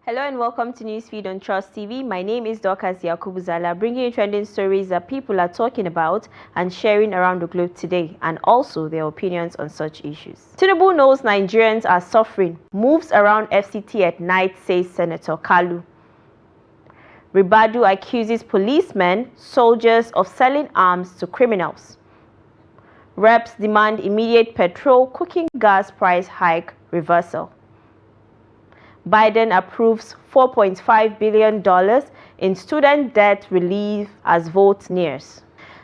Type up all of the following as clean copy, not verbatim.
Hello and welcome to Newsfeed on Trust TV. My name is Dorcas Yakubuzala, bringing you trending stories that people are talking about and sharing around the globe today, and also their opinions on such issues. Tinubu knows Nigerians are suffering. Moves around FCT at night, says Senator Kalu. Ribadu accuses policemen, soldiers of selling arms to criminals. Reps demand immediate petrol cooking gas price hike reversal. Biden approves $4.5 billion in student debt relief as vote nears.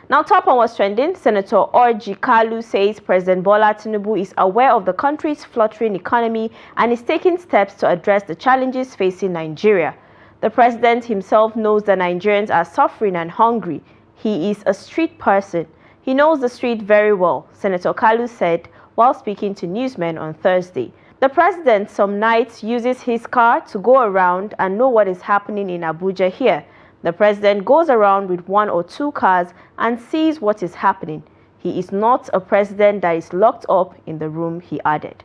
Now, top on what's trending, Senator Kalu says President Bola Tinubu is aware of the country's fluttering economy and is taking steps to address the challenges facing Nigeria. The president himself knows that Nigerians are suffering and hungry. He is a street person. He knows the street very well, Senator Kalu said while speaking to newsmen on Thursday. The president some nights uses his car to go around and know what is happening in Abuja here. The president goes around with 1 or 2 cars and sees what is happening. He is not a president that is locked up in the room, he added.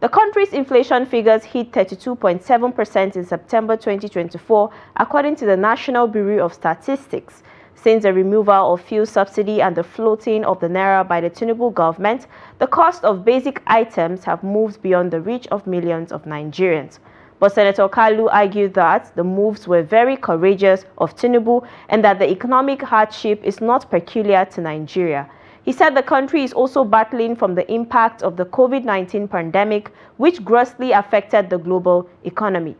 The country's inflation figures hit 32.7% in September 2024, according to the National Bureau of Statistics. Since the removal of fuel subsidy and the floating of the naira by the Tinubu government, the cost of basic items have moved beyond the reach of millions of Nigerians. But Senator Kalu argued that the moves were very courageous of Tinubu and that the economic hardship is not peculiar to Nigeria. He said the country is also battling from the impact of the COVID-19 pandemic, which grossly affected the global economy.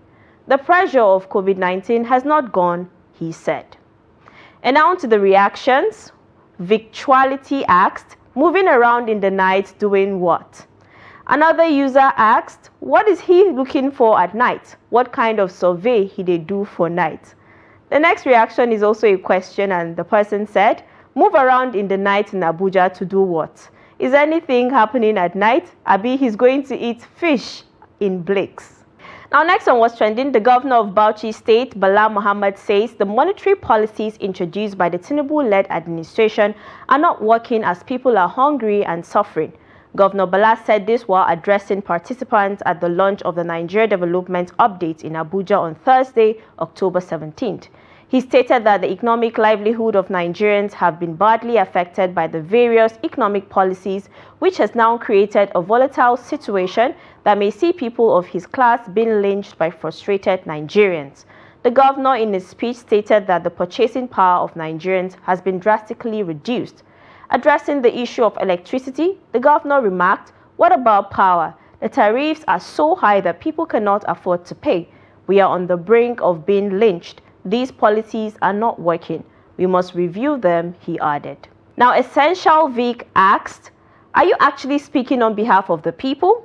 The pressure of COVID-19 has not gone, he said. And now to the reactions. Victuality asked, moving around in the night doing what? Another user asked, what is he looking for at night? What kind of survey he they do for night? The next reaction is also a question, and the person said, move around in the night in Abuja to do what? Is anything happening at night? Abi, he's going to eat fish in Blake's. Now, next on what's trending, the governor of Bauchi State, Bala Muhammad, says the monetary policies introduced by the Tinubu-led administration are not working as people are hungry and suffering. Governor Bala said this while addressing participants at the launch of the Nigeria Development Update in Abuja on Thursday, October 17th. He stated that the economic livelihood of Nigerians have been badly affected by the various economic policies, which has now created a volatile situation that may see people of his class being lynched by frustrated Nigerians. The governor in his speech stated that the purchasing power of Nigerians has been drastically reduced. Addressing the issue of electricity, the governor remarked, "What about power? The tariffs are so high that people cannot afford to pay. We are on the brink of being lynched. These policies are not working. We must review them," he added. Now, Essential Vic asked, are you actually speaking on behalf of the people?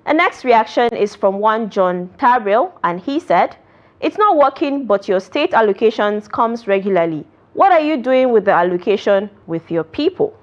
The next reaction is from one John Tabril, and he said, it's not working, but your state allocations comes regularly. What are you doing with the allocation with your people?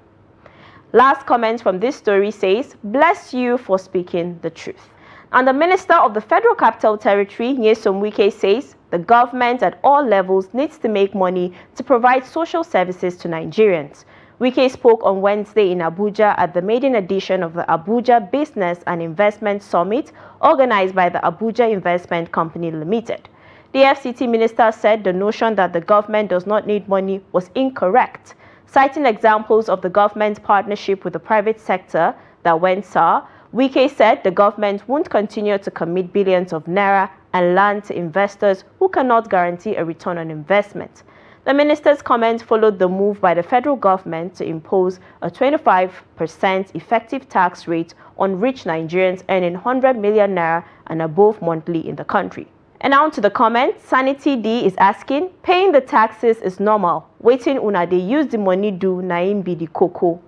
Last comment from this story says, bless you for speaking the truth. And the Minister of the Federal Capital Territory, Nyesom Wike, says the government at all levels needs to make money to provide social services to Nigerians. Wike spoke on Wednesday in Abuja at the maiden edition of the Abuja Business and Investment Summit organized by the Abuja Investment Company Limited. The FCT minister said the notion that the government does not need money was incorrect, citing examples of the government's partnership with the private sector that went sour. Wike said the government won't continue to commit billions of naira and land to investors who cannot guarantee a return on investment. The minister's comment followed the move by the federal government to impose a 25% effective tax rate on rich Nigerians earning 100 million naira and above monthly in the country. And now to the comment, Sanity D is asking, paying the taxes is normal. Waiting una they use the money do naim be the cocoa.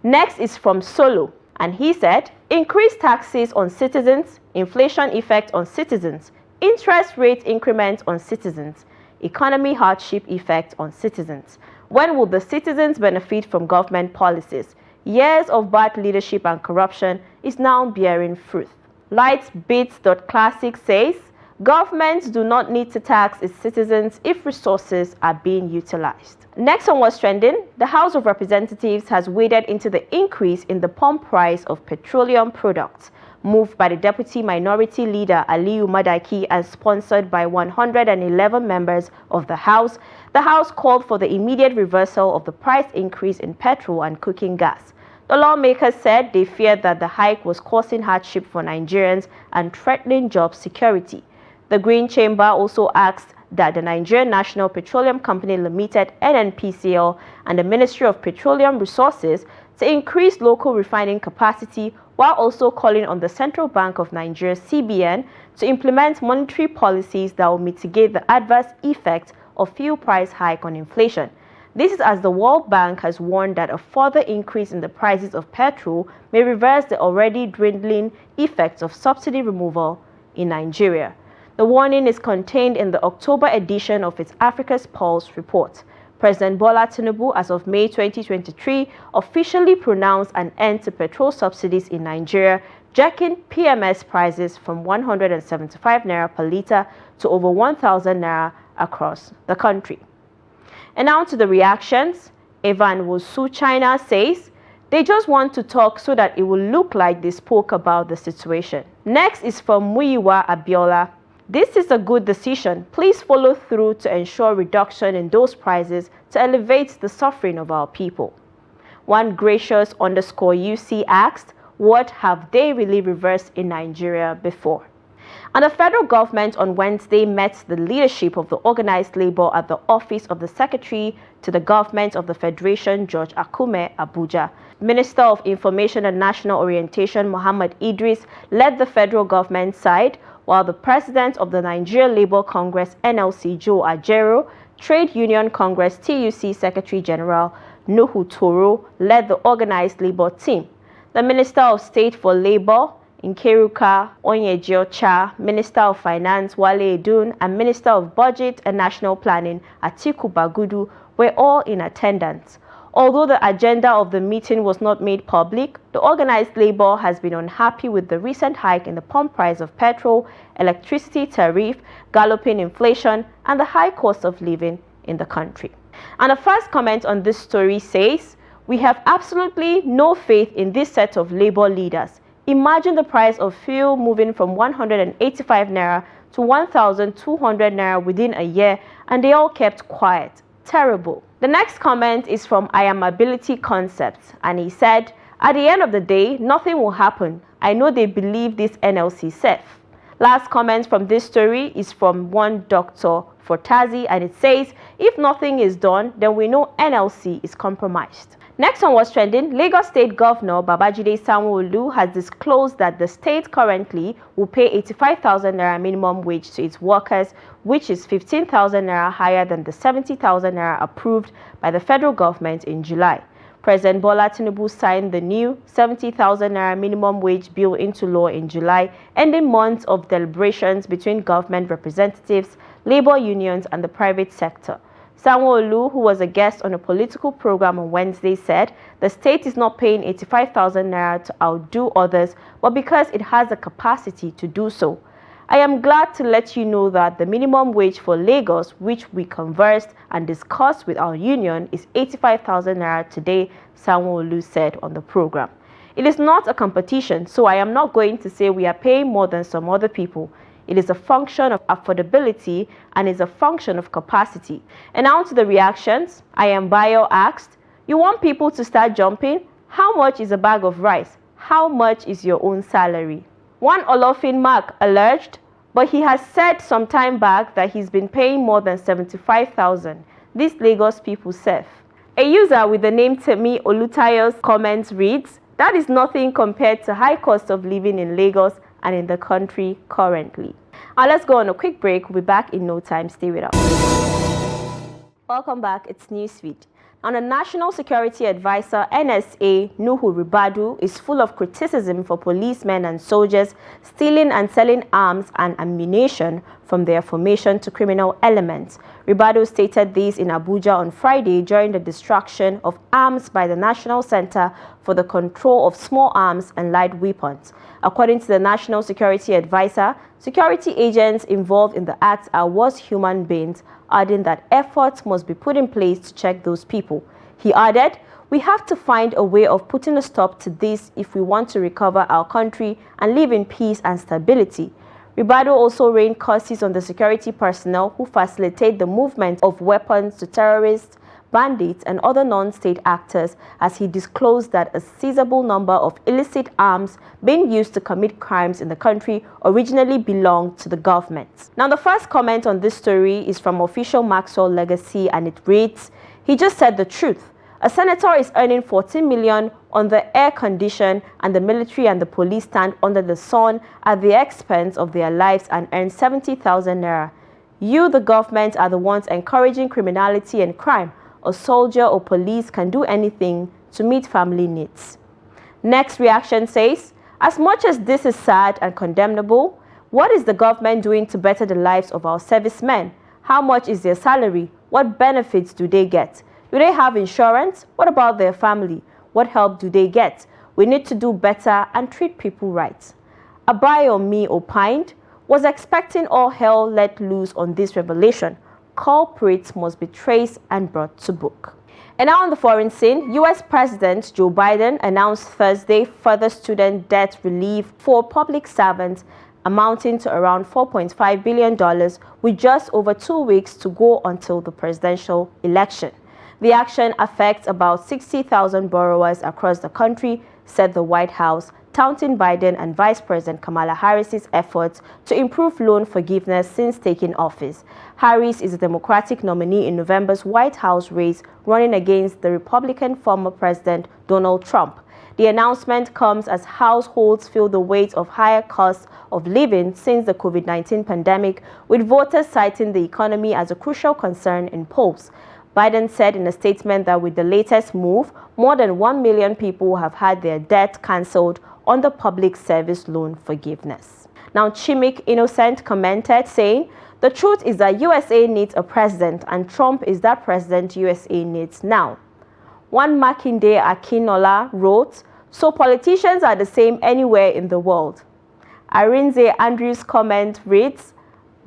Next is from Solo, and he said, increased taxes on citizens, inflation effect on citizens, interest rate increment on citizens, economy hardship effect on citizens. When will the citizens benefit from government policies? Years of bad leadership and corruption is now bearing fruit. Lightsbits.classic says, governments do not need to tax its citizens if resources are being utilized. Next on what's trending, the House of Representatives has waded into the increase in the pump price of petroleum products. moved by the Deputy Minority Leader Aliyu Madaki and sponsored by 111 members of the House called for the immediate reversal of the price increase in petrol and cooking gas. The lawmakers said they feared that the hike was causing hardship for Nigerians and threatening job security. The Green Chamber also asked that the Nigerian National Petroleum Company Limited (NNPCL) and the Ministry of Petroleum Resources to increase local refining capacity, while also calling on the Central Bank of Nigeria (CBN) to implement monetary policies that will mitigate the adverse effects of fuel price hike on inflation. This is as the World Bank has warned that a further increase in the prices of petrol may reverse the already dwindling effects of subsidy removal in Nigeria. The warning is contained in the October edition of its Africa's Pulse report. President Bola Tinubu, as of May 2023, officially pronounced an end to petrol subsidies in Nigeria, jacking PMS prices from 175 naira per litre to over 1,000 naira across the country. And now to the reactions. Evan Wosu China says, they just want to talk so that it will look like they spoke about the situation. Next is from Muyiwa Abiola. This is a good decision. Please follow through to ensure reduction in those prices to elevate the suffering of our people. One gracious _UC asked, what have they really reversed in Nigeria before? And the federal government on Wednesday met the leadership of the organized labor at the office of the Secretary to the Government of the Federation, George Akume, Abuja. Minister of Information and National Orientation, Muhammad Idris, led the federal government side, while the President of the Nigeria Labour Congress, NLC, Joe Ajero, Trade Union Congress, TUC Secretary General, Nuhu Toro, led the organized labor team. The Minister of State for Labour, Nkeruka Onyejiocha, Minister of Finance, Wale Edun, and Minister of Budget and National Planning, Atiku Bagudu, were all in attendance. Although the agenda of the meeting was not made public, the organized labor has been unhappy with the recent hike in the pump price of petrol, electricity tariff, galloping inflation, and the high cost of living in the country. And the first comment on this story says, we have absolutely no faith in this set of labor leaders. Imagine the price of fuel moving from 185 naira to 1,200 naira within a year, and they all kept quiet. Terrible. The next comment is from I Am Ability Concepts, and he said, at the end of the day, nothing will happen. I know they believe this NLC safe. Last comment from this story is from one Dr. Fortazi, and it says, if nothing is done, then we know NLC is compromised. Next on what's trending, Lagos State Governor Babajide Sanwo-Olu has disclosed that the state currently will pay 85,000 naira minimum wage to its workers, which is 15,000 naira higher than the 70,000 naira approved by the federal government in July. President Bola Tinubu signed the new 70,000 naira minimum wage bill into law in July, ending months of deliberations between government representatives, labor unions, and the private sector. Sanwo-Olu, who was a guest on a political program on Wednesday, said the state is not paying 85,000 naira to outdo others, but because it has the capacity to do so. I am glad to let you know that the minimum wage for Lagos, which we conversed and discussed with our union, is 85,000 naira today, Sanwo-Olu said on the program. It is not a competition, so I am not going to say we are paying more than some other people. It is a function of affordability and is a function of capacity. And now to the reactions. I Am Bio asked, you want people to start jumping? How much is a bag of rice? How much is your own salary? One Olofin Mark alleged, but he has said some time back that he's been paying more than 75,000. These Lagos people safe. A user with the name Temi Olutayo's comments reads, that is nothing compared to high cost of living in Lagos and in the country currently. Now let's go on a quick break. We'll be back in no time. Stay with us. Welcome back. It's Newsfeed. And the National Security Advisor, NSA, Nuhu Ribadu, is full of criticism for policemen and soldiers stealing and selling arms and ammunition from their formation to criminal elements. Ribadu stated this in Abuja on Friday during the destruction of arms by the National Center for the Control of Small Arms and Light Weapons. According to the National Security Advisor, security agents involved in the act are worse human beings, adding that efforts must be put in place to check those people. He added, "We have to find a way of putting a stop to this if we want to recover our country and live in peace and stability." Ribadu also rained curses on the security personnel who facilitate the movement of weapons to terrorists, bandits, and other non-state actors, as he disclosed that a sizable number of illicit arms being used to commit crimes in the country originally belonged to the government. Now, the first comment on this story is from official Maxwell Legacy, and it reads, "He just said the truth. A senator is earning 14 million on the air condition, and the military and the police stand under the sun at the expense of their lives and earn 70,000 naira. You, the government, are the ones encouraging criminality and crime. A soldier or police can do anything to meet family needs." Next reaction says, "As much as this is sad and condemnable, what is the government doing to better the lives of our servicemen? How much is their salary? What benefits do they get? Do they have insurance? What about their family? What help do they get? We need to do better and treat people right." Abayomi opined, "Was expecting all hell let loose on this revelation. Culprits must be traced and brought to book." And now on the foreign scene, US President Joe Biden announced Thursday further student debt relief for public servants amounting to around $4.5 billion with just over 2 weeks to go until the presidential election. The action affects about 60,000 borrowers across the country, said the White House, touting Biden and Vice President Kamala Harris's efforts to improve loan forgiveness since taking office. Harris is a Democratic nominee in November's White House race, running against the Republican former President Donald Trump. The announcement comes as households feel the weight of higher costs of living since the COVID-19 pandemic, with voters citing the economy as a crucial concern in polls. Biden said in a statement that with the latest move, more than 1 million people have had their debt cancelled under public service loan forgiveness. Now, Chimik Innocent commented saying, "The truth is that USA needs a president, and Trump is that president USA needs now." One Makinde Akinola wrote, "So politicians are the same anywhere in the world." Arinze Andrews' comment reads,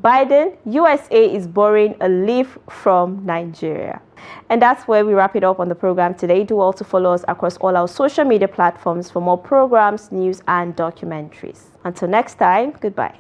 "Biden, USA is borrowing a leaf from Nigeria." And that's where we wrap it up on the program today. Do also follow us across all our social media platforms for more programs, news, and documentaries. Until next time, goodbye.